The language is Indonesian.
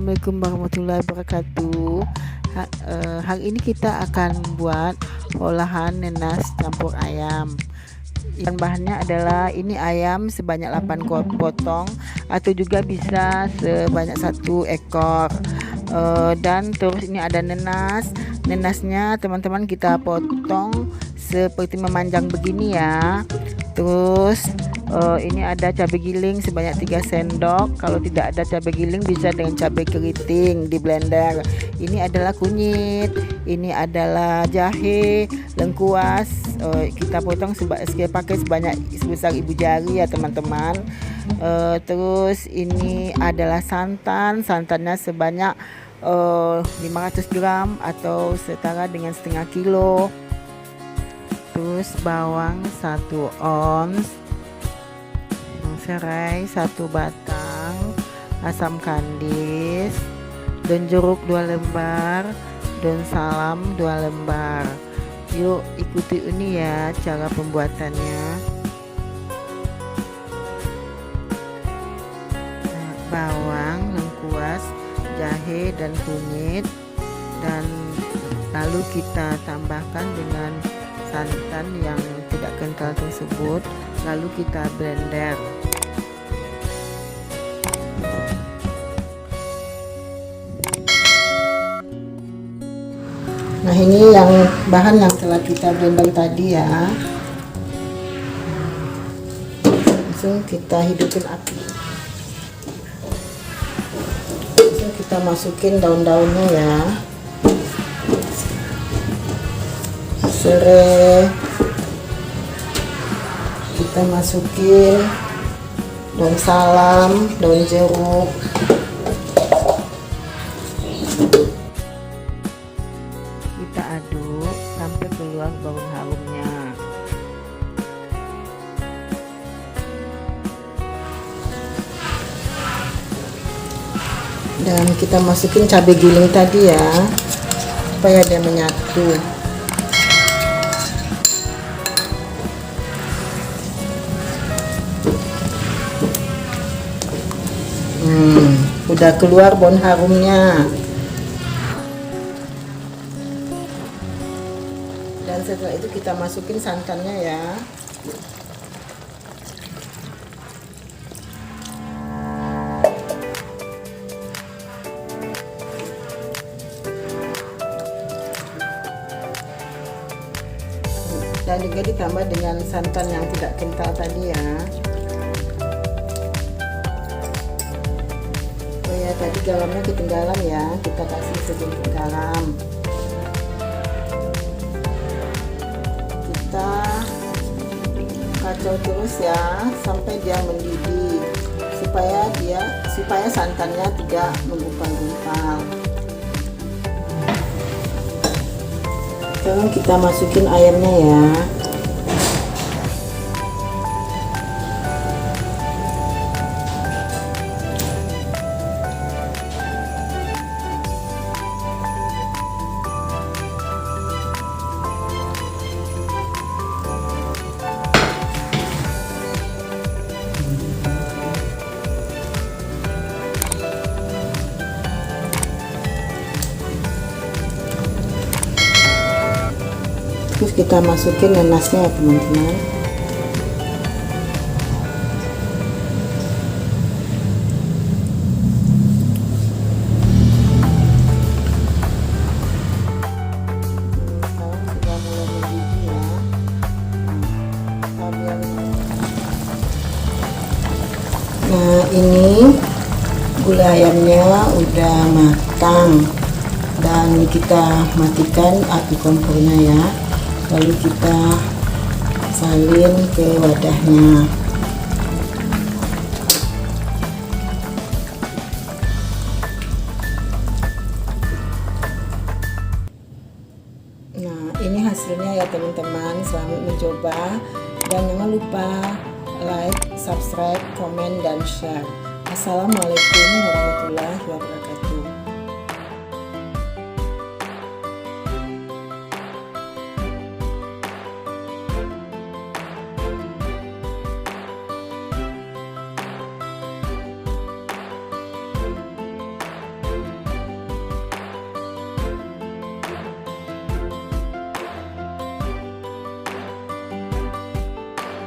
Assalamualaikum warahmatullahi wabarakatuh. Hari ini kita akan buat olahan nenas campur ayam. Bahannya adalah ini ayam sebanyak 8 potong atau juga bisa sebanyak 1 ekor. Dan terus ini ada nenasnya teman-teman kita potong seperti memanjang begini ya. Terus ini ada cabai giling sebanyak 3 sendok. Kalau tidak ada cabai giling bisa dengan cabai keriting di blender. Ini adalah kunyit, ini adalah jahe, lengkuas. Kita potong pakai sebanyak sebesar ibu jari ya teman-teman. Terus ini adalah santannya sebanyak 500 gram atau setara dengan setengah kilo. Terus bawang 1 ons, serai 1 batang, asam kandis, daun jeruk 2 lembar, daun salam 2 lembar. Yuk ikuti ini ya cara pembuatannya. Bawang, lengkuas, jahe dan kunyit, dan lalu kita tambahkan dengan santan yang tidak kental tersebut, lalu kita blender. Nah, ini yang bahan yang telah kita blender tadi ya. Langsung kita hidupin api. Langsung kita masukin daun-daunnya ya. Serai, kita masukin daun salam, daun jeruk, kita aduk sampai keluar bau harumnya. Dan kita masukin cabai giling tadi ya, supaya dia menyatu. Udah keluar bau harumnya. Dan setelah itu kita masukin santannya ya. Dan juga ditambah dengan santan yang tidak kental tadi ya. Tadi garamnya ketinggalan ya, kita kasih sedikit garam. Kita kacau terus ya sampai dia mendidih, supaya santannya tidak menggumpal-gumpal. Sekarang kita masukin ayamnya ya. Terus kita masukin nenasnya ya teman-teman. Sekarang sudah mulai mendidih ya. Nah, ini gula ayamnya udah matang dan kita matikan api kompornya ya. Lalu kita salin ke wadahnya. Nah, ini hasilnya ya teman-teman. Selamat mencoba dan jangan lupa like, subscribe, komen, dan share. Assalamualaikum warahmatullahi wabarakatuh.